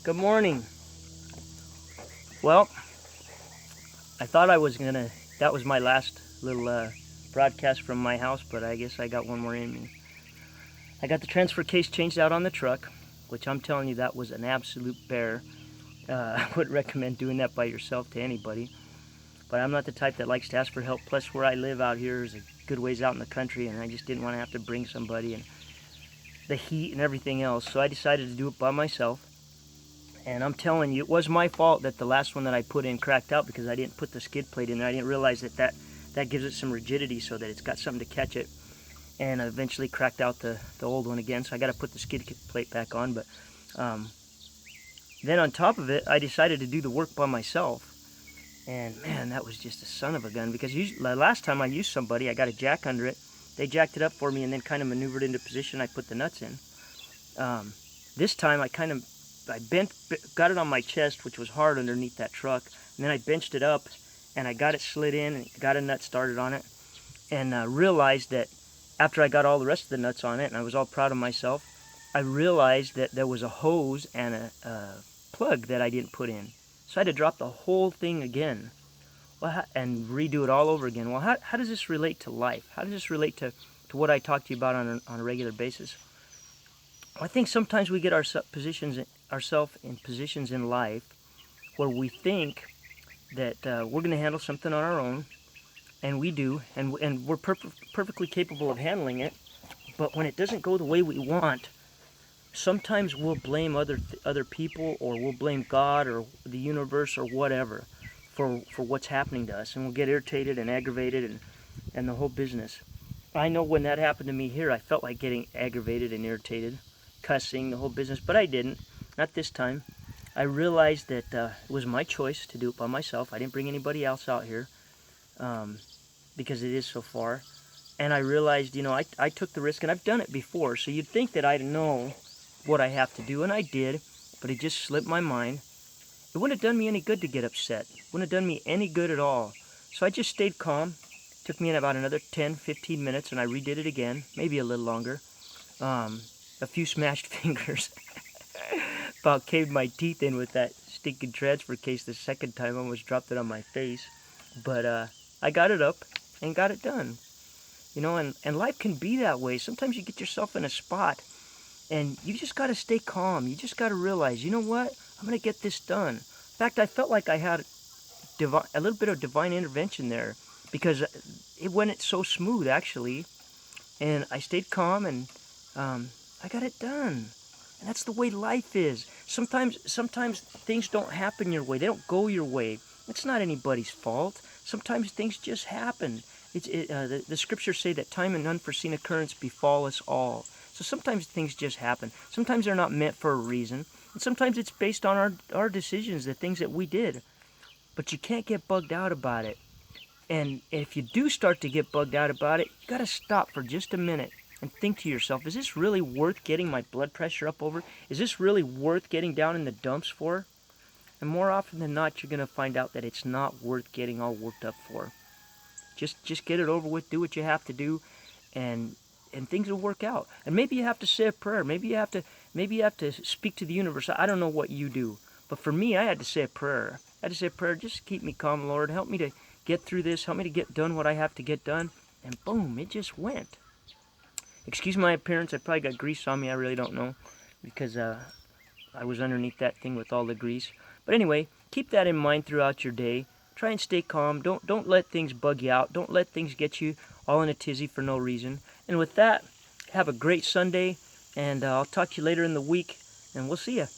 Good morning. Well, I thought I was gonna. That was my last little broadcast from my house, but I guess I got one more in me. I got the transfer case changed out on the truck, which I'm telling you that was an absolute bear. I wouldn't recommend doing that by yourself to anybody. But I'm not the type that likes to ask for help. Plus, where I live out here is a good ways out in the country, and I just didn't want to have to bring somebody and the heat and everything else. So I decided to do it by myself. And I'm telling you, it was my fault that the last one that I put in cracked out because I didn't put the skid plate in there. I didn't realize that gives it some rigidity so that it's got something to catch it. And I eventually cracked out the old one again, so I got to put the skid plate back on. But then on top of it, I decided to do the work by myself. And man, that was just a son of a gun because the last time I used somebody, I got a jack under it. They jacked it up for me and then kind of maneuvered into position. I put the nuts in. This time I got it on my chest, which was hard underneath that truck, and then I benched it up, and I got it slid in, and got a nut started on it, and realized that after I got all the rest of the nuts on it, and I was all proud of myself, I realized that there was a hose and a plug that I didn't put in. So I had to drop the whole thing again, and redo it all over again. Well, how does this relate to life? How does this relate to what I talk to you about on a regular basis? I think sometimes we get ourselves in positions in life where we think that we're going to handle something on our own, and we do, and we're perfectly capable of handling it. But when it doesn't go the way we want, sometimes we'll blame other people, or we'll blame God or the universe or whatever for what's happening to us, and we'll get irritated and aggravated and the whole business. I know when that happened to me here, I felt like getting aggravated and irritated, cussing, the whole business, but I didn't. Not this time. I realized that it was my choice to do it by myself. I didn't bring anybody else out here because it is so far. And I realized, I took the risk, and I've done it before, so you'd think that I'd know what I have to do, and I did, but it just slipped my mind. It wouldn't have done me any good to get upset. It wouldn't have done me any good at all. So I just stayed calm. It took me about another 10, 15 minutes, and I redid it again, maybe a little longer. A few smashed fingers. About caved my teeth in with that stinking transfer case the second time. I almost dropped it on my face. But I got it up and got it done. And life can be that way. Sometimes you get yourself in a spot and you just got to stay calm. You just got to realize, you know what? I'm going to get this done. In fact, I felt like I had a little bit of divine intervention there because it went so smooth, actually. And I stayed calm, and I got it done. And that's the way life is. Sometimes things don't happen your way. They don't go your way. It's not anybody's fault. Sometimes things just happen. The scriptures say that time and unforeseen occurrence befall us all. So sometimes things just happen. Sometimes they're not meant for a reason. And sometimes it's based on our decisions, the things that we did. But you can't get bugged out about it. And if you do start to get bugged out about it, you got to stop for just a minute and think to yourself, is this really worth getting my blood pressure up over? Is this really worth getting down in the dumps for? And more often than not, you're going to find out that it's not worth getting all worked up for. Just get it over with, do what you have to do, and things will work out. And maybe you have to say a prayer. Maybe you have to speak to the universe. I don't know what you do, but for me, I had to say a prayer. I had to say a prayer, just keep me calm, Lord. Help me to get through this. Help me to get done what I have to get done. And boom, it just went. Excuse my appearance. I probably got grease on me. I really don't know because I was underneath that thing with all the grease. But anyway, keep that in mind throughout your day. Try and stay calm. Don't let things bug you out. Don't let things get you all in a tizzy for no reason. And with that, have a great Sunday, and I'll talk to you later in the week, and we'll see you.